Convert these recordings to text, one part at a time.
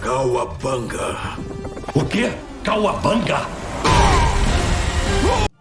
Cauabanga. O quê? Cauabanga?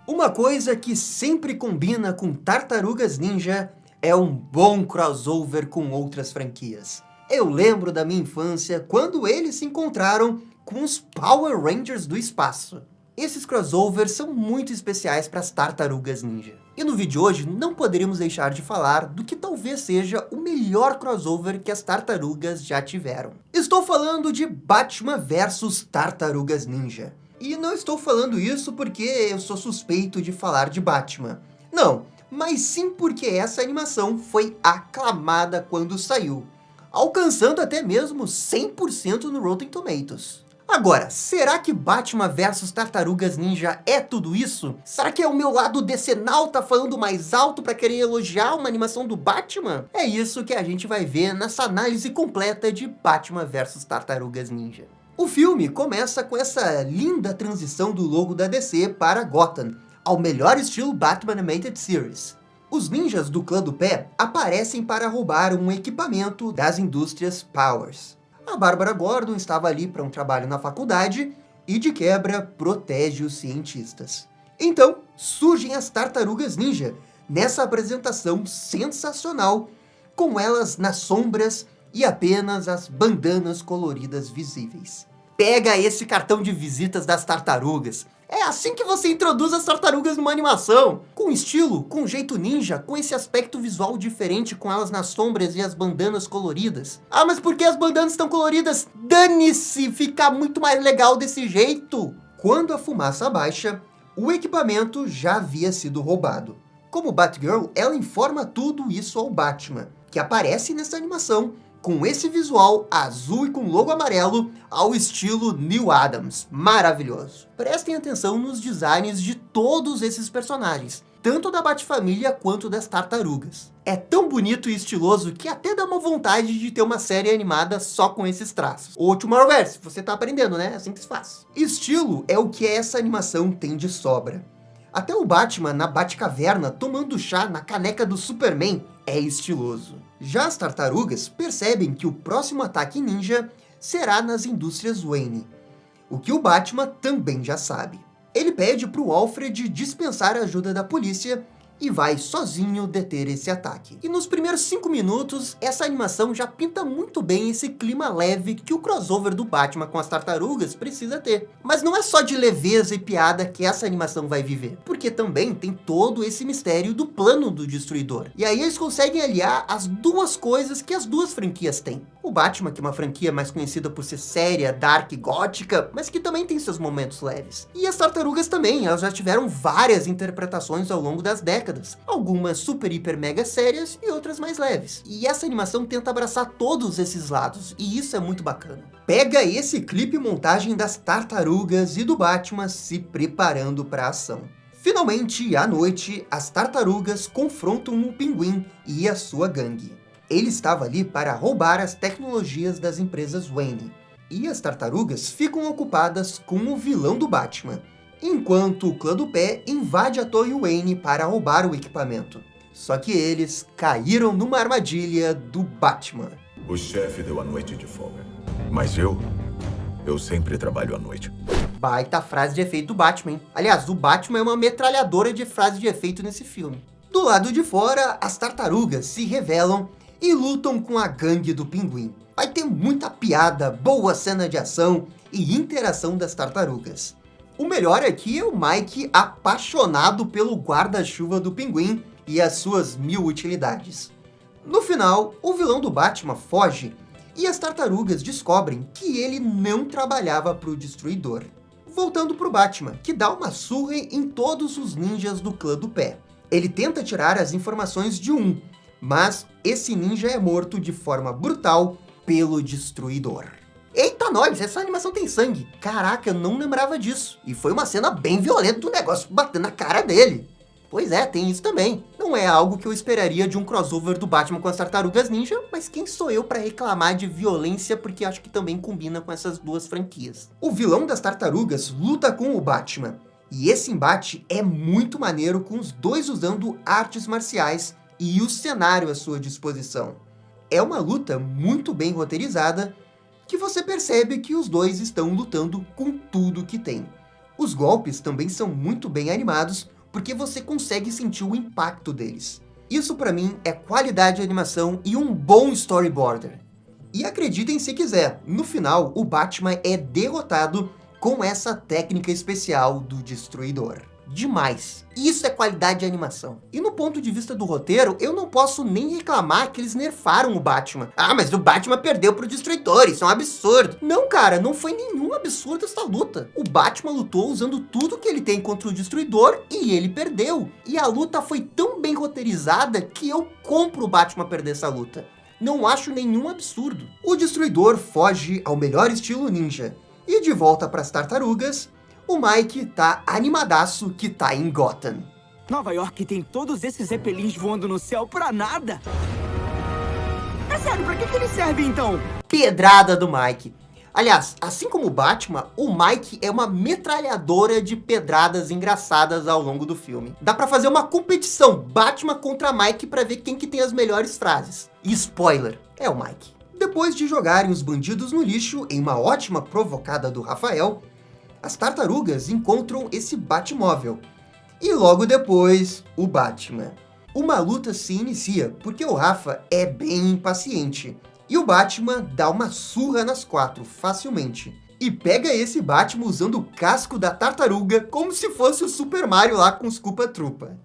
Uma coisa que sempre combina com Tartarugas Ninja é um bom crossover com outras franquias. Eu lembro da minha infância quando eles se encontraram com os Power Rangers do espaço. Esses crossovers são muito especiais para as Tartarugas Ninja. E no vídeo de hoje não poderíamos deixar de falar do que talvez seja o melhor crossover que as Tartarugas já tiveram. Estou falando de Batman vs Tartarugas Ninja. E não estou falando isso porque eu sou suspeito de falar de Batman. Não, mas sim porque essa animação foi aclamada quando saiu, alcançando até mesmo 100% no Rotten Tomatoes. Agora, será que Batman vs Tartarugas Ninja é tudo isso? Será que é o meu lado decenalta falando mais alto para querer elogiar uma animação do Batman? É isso que a gente vai ver nessa análise completa de Batman vs Tartarugas Ninja. O filme começa com essa linda transição do logo da DC para Gotham, ao melhor estilo Batman Animated Series. Os ninjas do Clã do Pé aparecem para roubar um equipamento das indústrias Powers. A Bárbara Gordon estava ali para um trabalho na faculdade e, de quebra, protege os cientistas. Então, surgem as Tartarugas Ninja, nessa apresentação sensacional, com elas nas sombras e apenas as bandanas coloridas visíveis. Pega esse cartão de visitas das tartarugas. É assim que você introduz as tartarugas numa animação. Com estilo, com jeito ninja, com esse aspecto visual diferente, com elas nas sombras e as bandanas coloridas. Ah, mas por que as bandanas estão coloridas? Dane-se, fica muito mais legal desse jeito. Quando a fumaça baixa, o equipamento já havia sido roubado. Como Batgirl, ela informa tudo isso ao Batman, que aparece nessa animação, com esse visual azul e com logo amarelo ao estilo Neil Adams. Maravilhoso. Prestem atenção nos designs de todos esses personagens, tanto da Batfamília quanto das tartarugas. É tão bonito e estiloso que até dá uma vontade de ter uma série animada só com esses traços. Ou Tomorrowverse, você tá aprendendo, né? É assim que se faz. Estilo é o que essa animação tem de sobra. Até o Batman na Batcaverna tomando chá na caneca do Superman é estiloso. Já as tartarugas percebem que o próximo ataque ninja será nas indústrias Wayne, o que o Batman também já sabe. Ele pede para o Alfred dispensar a ajuda da polícia e vai sozinho deter esse ataque. E nos primeiros 5 minutos, essa animação já pinta muito bem esse clima leve que o crossover do Batman com as tartarugas precisa ter. Mas não é só de leveza e piada que essa animação vai viver, porque também tem todo esse mistério do plano do Destruidor. E aí eles conseguem aliar as duas coisas que as duas franquias têm. O Batman, que é uma franquia mais conhecida por ser séria, dark, gótica, mas que também tem seus momentos leves. E as tartarugas também, elas já tiveram várias interpretações ao longo das décadas. Algumas super, hiper, mega sérias e outras mais leves. E essa animação tenta abraçar todos esses lados, e isso é muito bacana. Pega esse clipe montagem das tartarugas e do Batman se preparando para a ação. Finalmente, à noite, as tartarugas confrontam o Pinguim e a sua gangue. Ele estava ali para roubar as tecnologias das empresas Wayne. E as tartarugas ficam ocupadas com o vilão do Batman, enquanto o Clã do Pé invade a Torre Wayne para roubar o equipamento. Só que eles caíram numa armadilha do Batman. O chefe deu a noite de folga. Mas eu sempre trabalho à noite. Baita frase de efeito do Batman, hein? Aliás, o Batman é uma metralhadora de frase de efeito nesse filme. Do lado de fora, as tartarugas se revelam e lutam com a gangue do Pinguim. Vai ter muita piada, boa cena de ação e interação das tartarugas. O melhor aqui é o Mike apaixonado pelo guarda-chuva do Pinguim e as suas 1000 utilidades. No final, o vilão do Batman foge e as tartarugas descobrem que ele não trabalhava para o Destruidor. Voltando pro Batman, que dá uma surra em todos os ninjas do Clã do Pé. Ele tenta tirar as informações de um, mas esse ninja é morto de forma brutal pelo Destruidor. Eita nós, essa animação tem sangue. Caraca, eu não lembrava disso. E foi uma cena bem violenta do negócio batendo na cara dele. Pois é, tem isso também. Não é algo que eu esperaria de um crossover do Batman com as Tartarugas Ninja, mas quem sou eu para reclamar de violência, porque acho que também combina com essas duas franquias. O vilão das Tartarugas luta com o Batman, e esse embate é muito maneiro, com os dois usando artes marciais e o cenário à sua disposição. É uma luta muito bem roteirizada, que você percebe que os dois estão lutando com tudo que tem. Os golpes também são muito bem animados, porque você consegue sentir o impacto deles. Isso pra mim é qualidade de animação e um bom storyboarder. E acreditem se quiser, no final o Batman é derrotado com essa técnica especial do Destruidor. Demais! Isso é qualidade de animação. E no ponto de vista do roteiro, eu não posso nem reclamar que eles nerfaram o Batman. Ah, mas o Batman perdeu pro Destruidor, isso é um absurdo. Não, cara, não foi nenhum absurdo essa luta. O Batman lutou usando tudo que ele tem contra o Destruidor e ele perdeu. E a luta foi tão bem roteirizada que eu compro o Batman perder essa luta. Não acho nenhum absurdo. O Destruidor foge ao melhor estilo ninja. E de volta para as tartarugas, o Mike tá animadaço que tá em Gotham. Nova York tem todos esses zeppelins voando no céu pra nada. É sério, pra que eles servem então? Pedrada do Mike. Aliás, assim como o Batman, o Mike é uma metralhadora de pedradas engraçadas ao longo do filme. Dá pra fazer uma competição Batman contra Mike pra ver quem que tem as melhores frases. E spoiler, é o Mike. Depois de jogarem os bandidos no lixo em uma ótima provocada do Rafael, as tartarugas encontram esse Batmóvel. E logo depois, o Batman. Uma luta se inicia, porque o Rafa é bem impaciente. E o Batman dá uma surra nas quatro, facilmente. E pega esse Batman usando o casco da tartaruga, como se fosse o Super Mario lá com os Koopa-Troopa.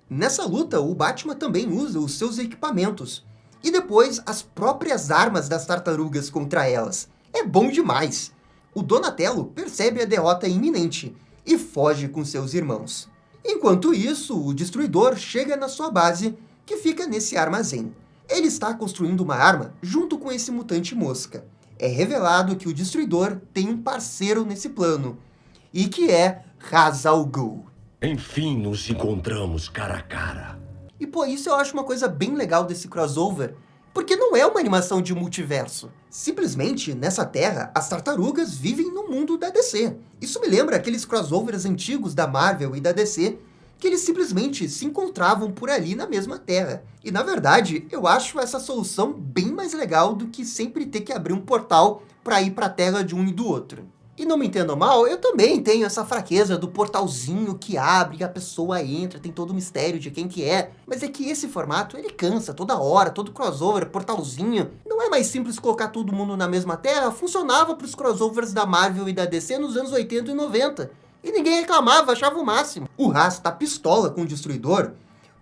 Nessa luta, o Batman também usa os seus equipamentos. E depois, as próprias armas das tartarugas contra elas. É bom demais! O Donatello percebe a derrota iminente e foge com seus irmãos. Enquanto isso, o Destruidor chega na sua base, que fica nesse armazém. Ele está construindo uma arma junto com esse mutante mosca. É revelado que o Destruidor tem um parceiro nesse plano, e que é Ra's al Ghul. Enfim, nos encontramos cara a cara. E por isso eu acho uma coisa bem legal desse crossover, porque não é uma animação de multiverso. Simplesmente, nessa terra, as tartarugas vivem no mundo da DC. Isso me lembra aqueles crossovers antigos da Marvel e da DC, que eles simplesmente se encontravam por ali na mesma terra. E na verdade, eu acho essa solução bem mais legal do que sempre ter que abrir um portal para ir para a terra de um e do outro. E não me entendam mal, eu também tenho essa fraqueza do portalzinho que abre e a pessoa entra, tem todo o mistério de quem que é. Mas é que esse formato, ele cansa toda hora, todo crossover, portalzinho. Não é mais simples colocar todo mundo na mesma terra? Funcionava para os crossovers da Marvel e da DC nos anos 80 e 90. E ninguém reclamava, achava o máximo. O Ra's tá pistola com o Destruidor,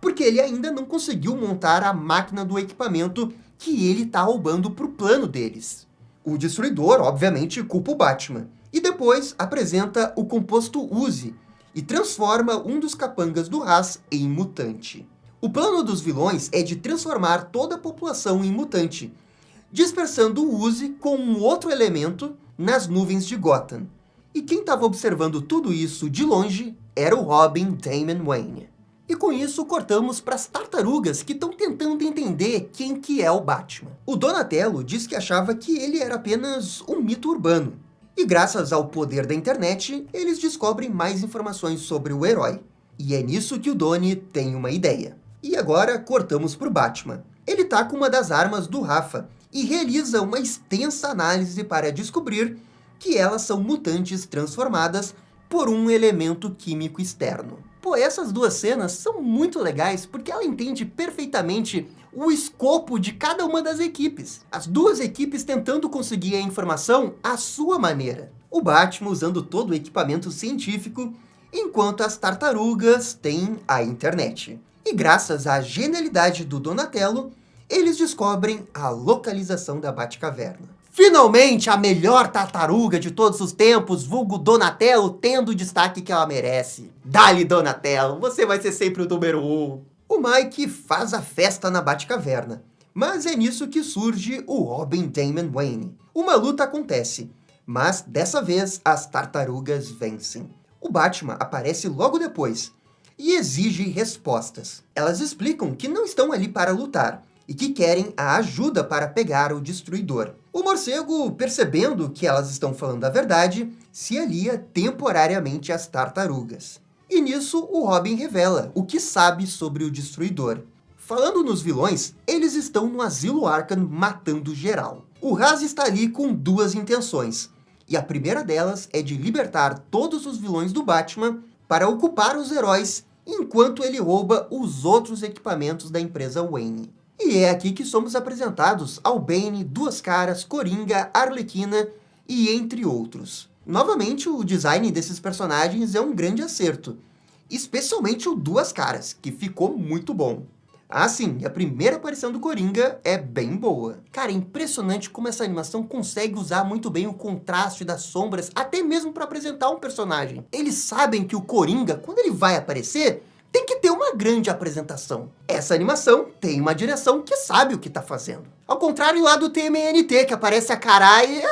porque ele ainda não conseguiu montar a máquina do equipamento que ele tá roubando pro plano deles. O Destruidor, obviamente, culpa o Batman. E depois apresenta o composto Uzi e transforma um dos capangas do Ra's em mutante. O plano dos vilões é de transformar toda a população em mutante, dispersando o Uzi com um outro elemento nas nuvens de Gotham. E quem estava observando tudo isso de longe era o Robin Damian Wayne. E com isso cortamos para as tartarugas que estão tentando entender quem que é o Batman. O Donatello disse que achava que ele era apenas um mito urbano. E graças ao poder da internet, eles descobrem mais informações sobre o herói. E é nisso que o Donnie tem uma ideia. E agora cortamos para o Batman. Ele tá com uma das armas do Rafa e realiza uma extensa análise para descobrir que elas são mutantes transformadas por um elemento químico externo. Pô, essas duas cenas são muito legais porque ela entende perfeitamente o escopo de cada uma das equipes. As duas equipes tentando conseguir a informação à sua maneira. O Batman usando todo o equipamento científico, enquanto as tartarugas têm a internet. E graças à genialidade do Donatello, eles descobrem a localização da Batcaverna. Finalmente, a melhor tartaruga de todos os tempos, vulgo Donatello, tendo o destaque que ela merece. Dale, Donatello, você vai ser sempre o número 1. O Mike faz a festa na Batcaverna, mas é nisso que surge o Robin Damian Wayne. Uma luta acontece, mas dessa vez as tartarugas vencem. O Batman aparece logo depois e exige respostas. Elas explicam que não estão ali para lutar, e que querem a ajuda para pegar o Destruidor. O morcego, percebendo que elas estão falando a verdade, se alia temporariamente às tartarugas. E nisso, o Robin revela o que sabe sobre o Destruidor. Falando nos vilões, eles estão no Asilo Arkham matando geral. O Ra's está ali com duas intenções, e a primeira delas é de libertar todos os vilões do Batman para ocupar os heróis enquanto ele rouba os outros equipamentos da empresa Wayne. E é aqui que somos apresentados ao Bane, Duas Caras, Coringa, Arlequina e entre outros. Novamente, o design desses personagens é um grande acerto, especialmente o Duas Caras, que ficou muito bom. Ah, sim, a primeira aparição do Coringa é bem boa. Cara, é impressionante como essa animação consegue usar muito bem o contraste das sombras, até mesmo para apresentar um personagem. Eles sabem que o Coringa, quando ele vai aparecer, tem que ter uma grande apresentação. Essa animação tem uma direção que sabe o que tá fazendo. Ao contrário lá do TMNT, que aparece a caralho,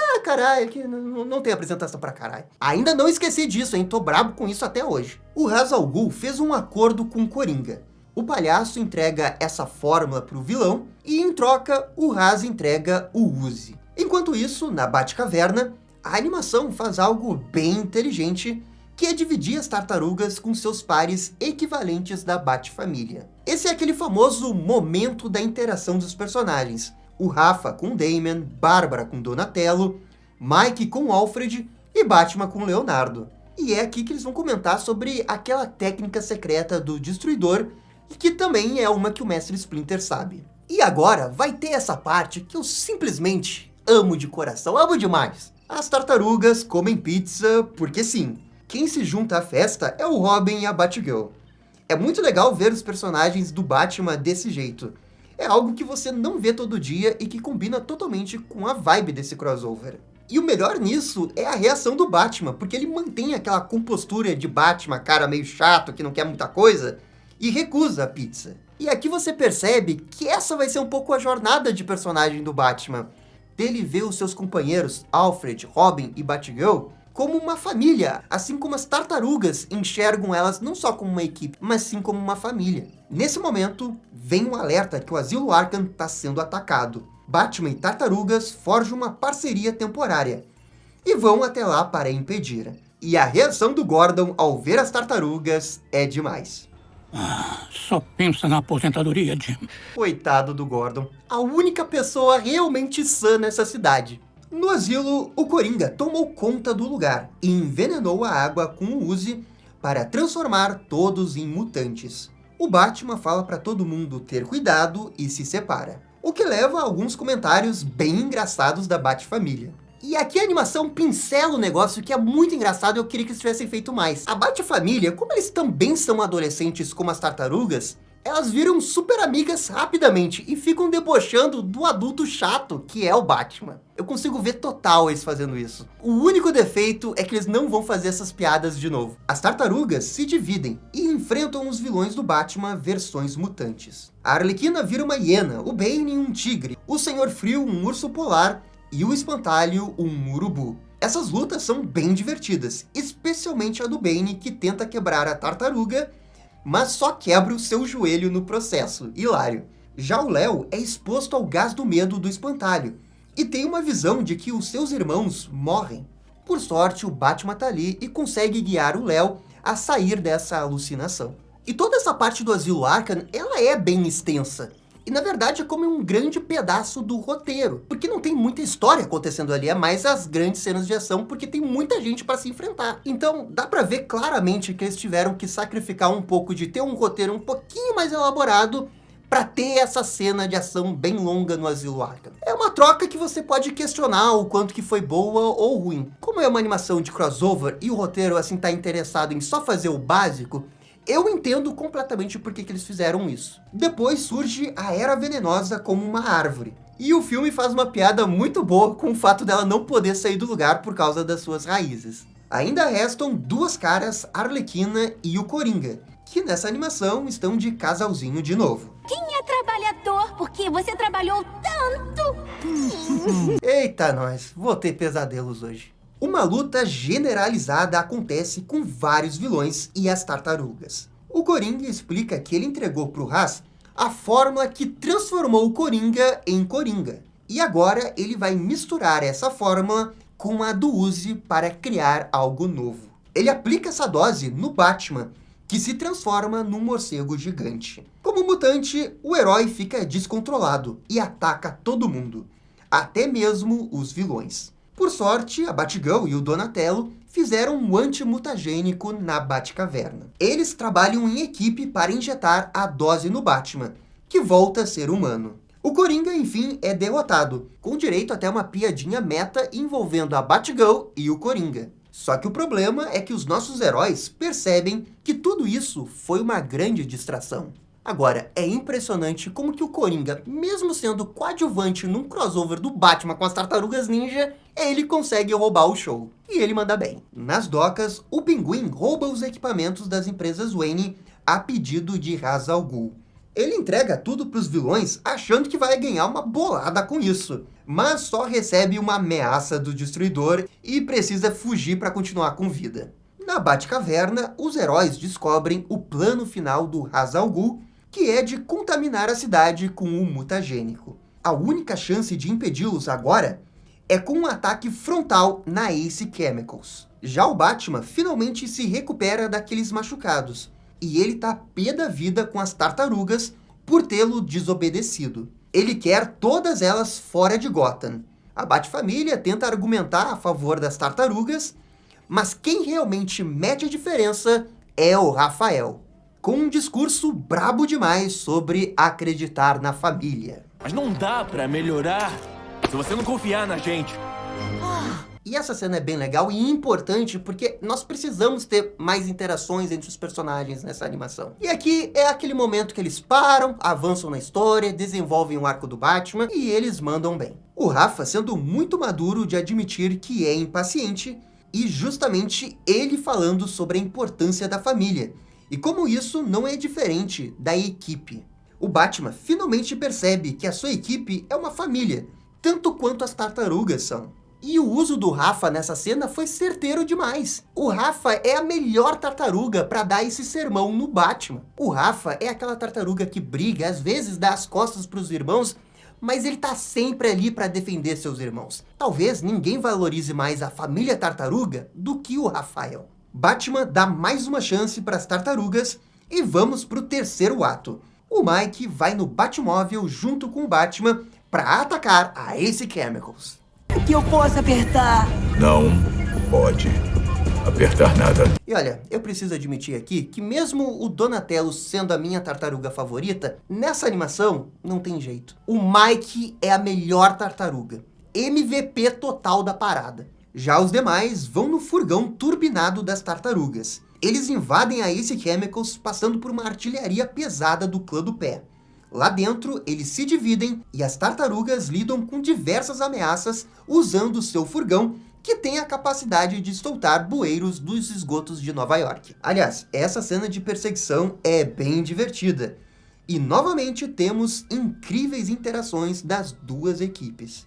que não tem apresentação pra caralho. Ainda não esqueci disso, hein? Tô brabo com isso até hoje. O Ra's al Ghul fez um acordo com o Coringa. O palhaço entrega essa fórmula pro vilão e, em troca, o Ra's entrega o Uzi. Enquanto isso, na Batcaverna, a animação faz algo bem inteligente, que é dividir as tartarugas com seus pares equivalentes da Bat-família. Esse é aquele famoso momento da interação dos personagens. O Rafa com Damian, Bárbara com Donatello, Mike com Alfred e Batman com Leonardo. E é aqui que eles vão comentar sobre aquela técnica secreta do Destruidor, que também é uma que o Mestre Splinter sabe. E agora vai ter essa parte que eu simplesmente amo de coração, amo demais. As tartarugas comem pizza porque sim. Quem se junta à festa é o Robin e a Batgirl. É muito legal ver os personagens do Batman desse jeito. É algo que você não vê todo dia e que combina totalmente com a vibe desse crossover. E o melhor nisso é a reação do Batman, porque ele mantém aquela compostura de Batman, cara meio chato, que não quer muita coisa, e recusa a pizza. E aqui você percebe que essa vai ser um pouco a jornada de personagem do Batman. Dele ver os seus companheiros, Alfred, Robin e Batgirl, como uma família, assim como as tartarugas enxergam elas não só como uma equipe, mas sim como uma família. Nesse momento, vem um alerta que o Asilo Arkham está sendo atacado. Batman e tartarugas forjam uma parceria temporária e vão até lá para impedir. E a reação do Gordon ao ver as tartarugas é demais. Só pensa na aposentadoria, Jim. Coitado do Gordon, a única pessoa realmente sã nessa cidade. No asilo, o Coringa tomou conta do lugar e envenenou a água com o Uzi para transformar todos em mutantes. O Batman fala para todo mundo ter cuidado e se separa, o que leva a alguns comentários bem engraçados da Bat-família. E aqui a animação pincela o negócio que é muito engraçado e eu queria que eles tivessem feito mais. A Bat-família, como eles também são adolescentes como as tartarugas, elas viram super amigas rapidamente e ficam debochando do adulto chato que é o Batman. Eu consigo ver total eles fazendo isso. O único defeito é que eles não vão fazer essas piadas de novo. As tartarugas se dividem e enfrentam os vilões do Batman versões mutantes. A Arlequina vira uma hiena, o Bane um tigre, o Senhor Frio um urso polar e o Espantalho um urubu. Essas lutas são bem divertidas, especialmente a do Bane, que tenta quebrar a tartaruga, mas só quebra o seu joelho no processo. Hilário. Já o Léo é exposto ao gás do medo do Espantalho e tem uma visão de que os seus irmãos morrem. Por sorte, o Batman tá ali e consegue guiar o Léo a sair dessa alucinação. E toda essa parte do Asilo Arkham, ela é bem extensa. E na verdade é como um grande pedaço do roteiro, porque não tem muita história acontecendo ali, é mais as grandes cenas de ação, porque tem muita gente para se enfrentar. Então dá para ver claramente que eles tiveram que sacrificar um pouco de ter um roteiro um pouquinho mais elaborado para ter essa cena de ação bem longa no Asilo Arkham. É uma troca que você pode questionar o quanto que foi boa ou ruim. Como é uma animação de crossover e o roteiro assim tá interessado em só fazer o básico, eu entendo completamente por que eles fizeram isso. Depois surge a Era Venenosa como uma árvore. E o filme faz uma piada muito boa com o fato dela não poder sair do lugar por causa das suas raízes. Ainda restam Duas Caras, Arlequina e o Coringa, que nessa animação estão de casalzinho de novo. Quem é trabalhador? Porque você trabalhou tanto! Eita nós, vou ter pesadelos hoje. Uma luta generalizada acontece com vários vilões e as tartarugas. O Coringa explica que ele entregou para o Ra's a fórmula que transformou o Coringa em Coringa. E agora ele vai misturar essa fórmula com a do Uzi para criar algo novo. Ele aplica essa dose no Batman, que se transforma num morcego gigante. Como mutante, o herói fica descontrolado e ataca todo mundo, até mesmo os vilões. Por sorte, a Batgirl e o Donatello fizeram um antimutagênico na Batcaverna. Eles trabalham em equipe para injetar a dose no Batman, que volta a ser humano. O Coringa, enfim, é derrotado, com direito até uma piadinha meta envolvendo a Batgirl e o Coringa. Só que o problema é que os nossos heróis percebem que tudo isso foi uma grande distração. Agora, é impressionante como que o Coringa, mesmo sendo coadjuvante num crossover do Batman com as Tartarugas Ninja, ele consegue roubar o show. E ele manda bem. Nas docas, o Pinguim rouba os equipamentos das empresas Wayne a pedido de Ra's al Ghul. Ele entrega tudo para os vilões achando que vai ganhar uma bolada com isso, mas só recebe uma ameaça do Destruidor e precisa fugir para continuar com vida. Na Batcaverna, os heróis descobrem o plano final do Ra's al Ghul, que é de contaminar a cidade com um mutagênico. A única chance de impedi-los agora é com um ataque frontal na Ace Chemicals. Já o Batman finalmente se recupera daqueles machucados, e ele tá pé da vida com as tartarugas por tê-lo desobedecido. Ele quer todas elas fora de Gotham. A Batfamília tenta argumentar a favor das tartarugas, mas quem realmente mede a diferença é o Rafael, com um discurso brabo demais sobre acreditar na família. Mas não dá pra melhorar se você não confiar na gente. E essa cena é bem legal e importante porque nós precisamos ter mais interações entre os personagens nessa animação. E aqui é aquele momento que eles param, avançam na história, desenvolvem o arco do Batman e eles mandam bem. O Rafa sendo muito maduro de admitir que é impaciente e justamente ele falando sobre a importância da família e como isso não é diferente da equipe. O Batman finalmente percebe que a sua equipe é uma família, tanto quanto as tartarugas são. E o uso do Rafa nessa cena foi certeiro demais. O Rafa é a melhor tartaruga para dar esse sermão no Batman. O Rafa é aquela tartaruga que briga, às vezes dá as costas para os irmãos, mas ele tá sempre ali para defender seus irmãos. Talvez ninguém valorize mais a família tartaruga do que o Rafael. Batman dá mais uma chance para as tartarugas e vamos pro terceiro ato. O Mike vai no Batmóvel junto com o Batman para atacar a Ace Chemicals. Que eu possa apertar. Não pode apertar nada. E olha, eu preciso admitir aqui que mesmo o Donatello sendo a minha tartaruga favorita, nessa animação não tem jeito. O Mike é a melhor tartaruga. MVP total da parada. Já os demais vão no furgão turbinado das tartarugas. Eles invadem a Ace Chemicals passando por uma artilharia pesada do clã do pé. Lá dentro, eles se dividem e as tartarugas lidam com diversas ameaças usando seu furgão, que tem a capacidade de soltar bueiros dos esgotos de Nova York. Aliás, essa cena de perseguição é bem divertida. E novamente temos incríveis interações das duas equipes.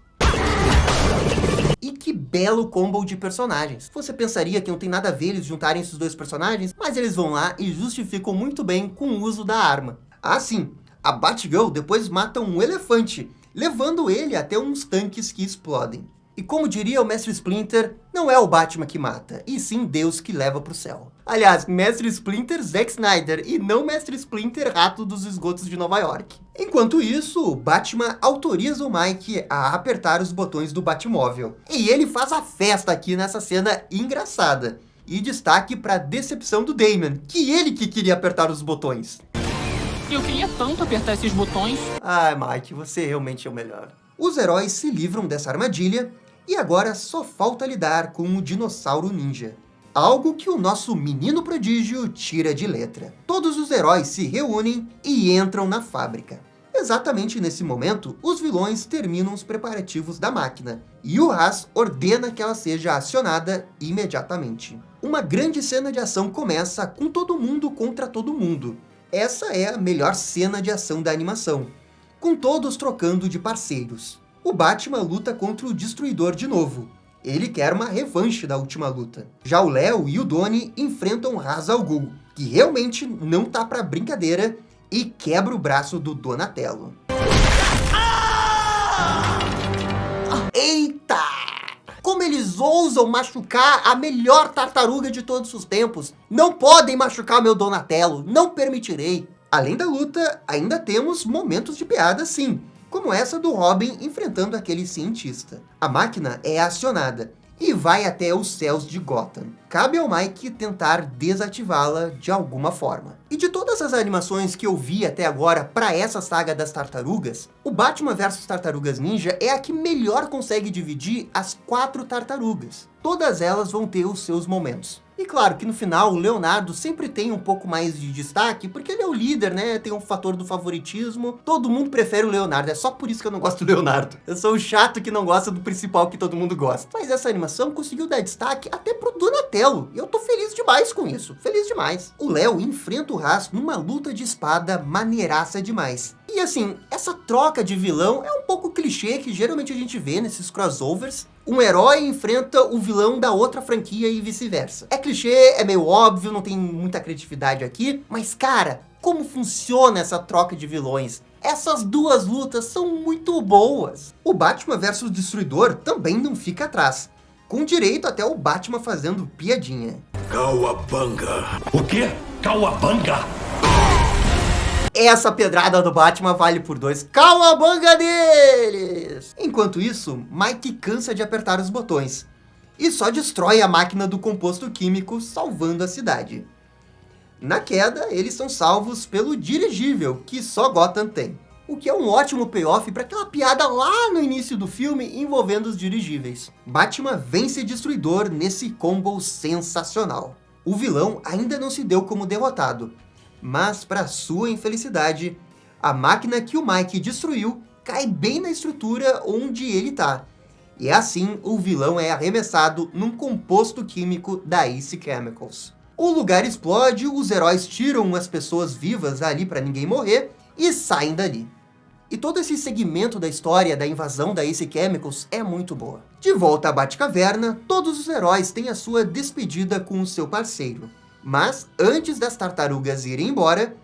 E que belo combo de personagens. Você pensaria que não tem nada a ver eles juntarem esses dois personagens, mas eles vão lá e justificam muito bem com o uso da arma. Ah, sim! A Batgirl depois mata um elefante, levando ele até uns tanques que explodem. E como diria o Mestre Splinter, não é o Batman que mata, e sim Deus que leva pro céu. Aliás, Mestre Splinter Zack Snyder, e não Mestre Splinter Rato dos Esgotos de Nova York. Enquanto isso, o Batman autoriza o Mike a apertar os botões do Batmóvel. E ele faz a festa aqui nessa cena engraçada. E destaque pra decepção do Damian, que ele que queria apertar os botões. Eu queria tanto apertar esses botões. Ai, Mike, você realmente é o melhor. Os heróis se livram dessa armadilha e agora só falta lidar com o dinossauro ninja. Algo que o nosso menino prodígio tira de letra. Todos os heróis se reúnem e entram na fábrica. Exatamente nesse momento, os vilões terminam os preparativos da máquina e o Ra's ordena que ela seja acionada imediatamente. Uma grande cena de ação começa com todo mundo contra todo mundo. Essa é a melhor cena de ação da animação, com todos trocando de parceiros. O Batman luta contra o Destruidor de novo. Ele quer uma revanche da última luta. Já o Léo e o Donnie enfrentam Ra's al Ghul, que realmente não tá pra brincadeira e quebra o braço do Donatello. Eita! Como eles ousam machucar a melhor tartaruga de todos os tempos? Não podem machucar meu Donatello, não permitirei. Além da luta, ainda temos momentos de piada sim, como essa do Robin enfrentando aquele cientista. A máquina é acionada e vai até os céus de Gotham. Cabe ao Mike tentar desativá-la de alguma forma. E de todas as animações que eu vi até agora para essa saga das tartarugas, o Batman vs Tartarugas Ninja é a que melhor consegue dividir as 4 tartarugas. Todas elas vão ter os seus momentos. E claro que no final o Leonardo sempre tem um pouco mais de destaque, porque ele é o líder, né? Tem um fator do favoritismo. Todo mundo prefere o Leonardo, é só por isso que eu não gosto do Leonardo. Eu sou o chato que não gosta do principal que todo mundo gosta. Mas essa animação conseguiu dar destaque até pro Donatello. E eu tô feliz demais com isso. Feliz demais. O Léo enfrenta o Haas numa luta de espada maneiraça demais. E assim, essa troca de vilão é um pouco clichê que geralmente a gente vê nesses crossovers. Um herói enfrenta o vilão da outra franquia e vice-versa. É clichê, é meio óbvio, não tem muita criatividade aqui, mas cara, como funciona essa troca de vilões? Essas duas lutas são muito boas. O Batman vs Destruidor também não fica atrás, com direito até o Batman fazendo piadinha. Cauabanga. O quê? Cauabanga? Essa pedrada do Batman vale por 2. Cauabanga deles! Enquanto isso, Mike cansa de apertar os botões e só destrói a máquina do composto químico, salvando a cidade. Na queda, eles são salvos pelo dirigível, que só Gotham tem. O que é um ótimo payoff para aquela piada lá no início do filme envolvendo os dirigíveis. Batman vence Destruidor nesse combo sensacional. O vilão ainda não se deu como derrotado, mas, para sua infelicidade, a máquina que o Mike destruiu cai bem na estrutura onde ele tá. E assim, o vilão é arremessado num composto químico da Ace Chemicals. O lugar explode, os heróis tiram as pessoas vivas ali para ninguém morrer e saem dali. E todo esse segmento da história da invasão da Ace Chemicals é muito boa. De volta à Batcaverna, todos os heróis têm a sua despedida com o seu parceiro. Mas, antes das tartarugas irem embora,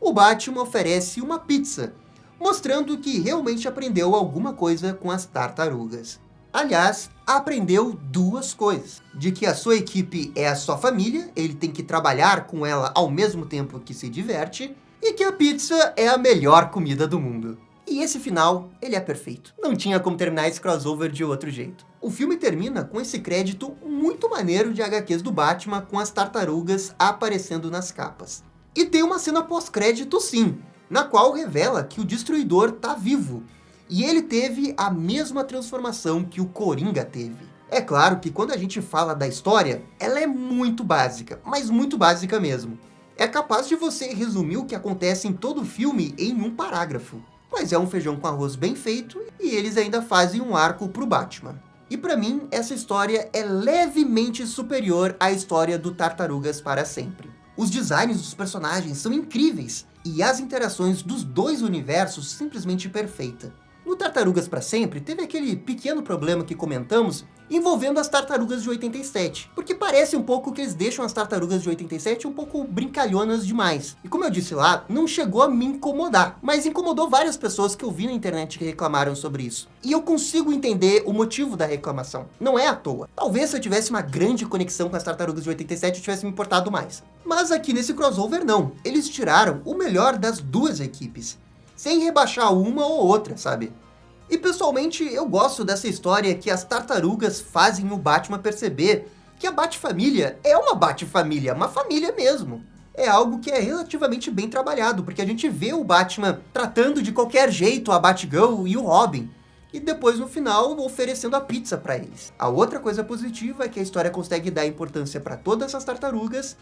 o Batman oferece uma pizza, mostrando que realmente aprendeu alguma coisa com as tartarugas. Aliás, aprendeu 2 coisas. De que a sua equipe é a sua família, ele tem que trabalhar com ela ao mesmo tempo que se diverte, e que a pizza é a melhor comida do mundo. E esse final, ele é perfeito. Não tinha como terminar esse crossover de outro jeito. O filme termina com esse crédito muito maneiro de HQs do Batman com as tartarugas aparecendo nas capas. E tem uma cena pós-crédito sim, na qual revela que o Destruidor tá vivo. E ele teve a mesma transformação que o Coringa teve. É claro que quando a gente fala da história, ela é muito básica, mas muito básica mesmo. É capaz de você resumir o que acontece em todo o filme em um parágrafo. Mas é um feijão com arroz bem feito e eles ainda fazem um arco pro Batman. E pra mim, essa história é levemente superior à história do Tartarugas para Sempre. Os designs dos personagens são incríveis e as interações dos 2 universos simplesmente perfeita. No Tartarugas para Sempre, teve aquele pequeno problema que comentamos envolvendo as tartarugas de 87, porque parece um pouco que eles deixam as tartarugas de 87 um pouco brincalhonas demais. E como eu disse lá, não chegou a me incomodar, mas incomodou várias pessoas que eu vi na internet que reclamaram sobre isso. E eu consigo entender o motivo da reclamação, não é à toa. Talvez se eu tivesse uma grande conexão com as tartarugas de 87 eu tivesse me importado mais. Mas aqui nesse crossover não, eles tiraram o melhor das 2 equipes, sem rebaixar uma ou outra, sabe? E pessoalmente eu gosto dessa história que as tartarugas fazem o Batman perceber que a Bat-família é uma Bat-família, uma família mesmo. É algo que é relativamente bem trabalhado, porque a gente vê o Batman tratando de qualquer jeito a Batgirl e o Robin, e depois no final oferecendo a pizza para eles. A outra coisa positiva é que a história consegue dar importância para todas essas tartarugas,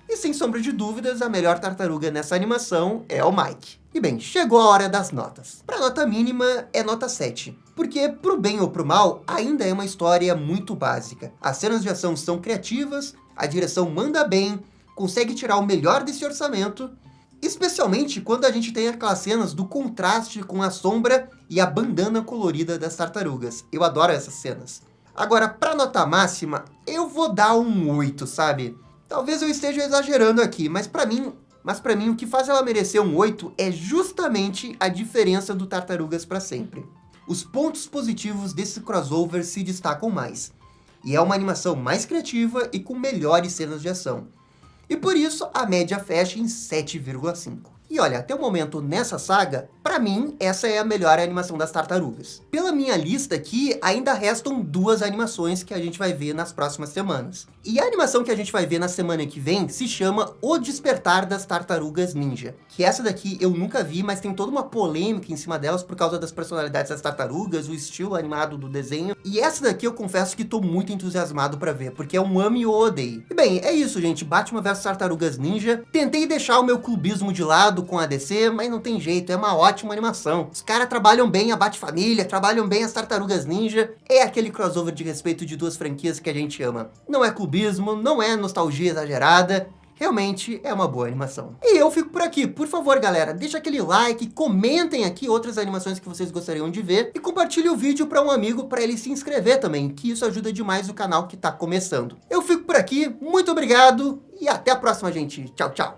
e sem sombra de dúvidas, a melhor tartaruga nessa animação é o Mike. E bem, chegou a hora das notas. Para nota mínima é nota 7, porque pro bem ou pro mal, ainda é uma história muito básica. As cenas de ação são criativas, a direção manda bem, consegue tirar o melhor desse orçamento, especialmente quando a gente tem aquelas cenas do contraste com a sombra e a bandana colorida das tartarugas. Eu adoro essas cenas. Agora, para nota máxima, eu vou dar um 8, sabe? Talvez eu esteja exagerando aqui, mas pra mim o que faz ela merecer um 8 é justamente a diferença do Tartarugas para Sempre. Os pontos positivos desse crossover se destacam mais. E é uma animação mais criativa e com melhores cenas de ação. E por isso, a média fecha em 7,5. E olha, até o momento nessa saga, pra mim, essa é a melhor animação das Tartarugas. Pela minha lista aqui, ainda restam 2 animações que a gente vai ver nas próximas semanas. E a animação que a gente vai ver na semana que vem se chama O Despertar das Tartarugas Ninja. Que essa daqui eu nunca vi, mas tem toda uma polêmica em cima delas por causa das personalidades das tartarugas, o estilo animado do desenho. E essa daqui eu confesso que tô muito entusiasmado pra ver, porque é um ame ou odeie. E bem, é isso, gente. Batman vs Tartarugas Ninja. Tentei deixar o meu clubismo de lado com a DC, mas não tem jeito, é uma ótima animação. Os caras trabalham bem a Bat-Família, trabalham bem as Tartarugas Ninja. É aquele crossover de respeito de 2 franquias que a gente ama. Não é clubismo, não é nostalgia exagerada. Realmente é uma boa animação. E eu fico por aqui. Por favor, galera, deixa aquele like, comentem aqui outras animações que vocês gostariam de ver e compartilhe o vídeo para um amigo para ele se inscrever também, que isso ajuda demais o canal que tá começando. Eu fico por aqui, muito obrigado e até a próxima, gente. Tchau, tchau.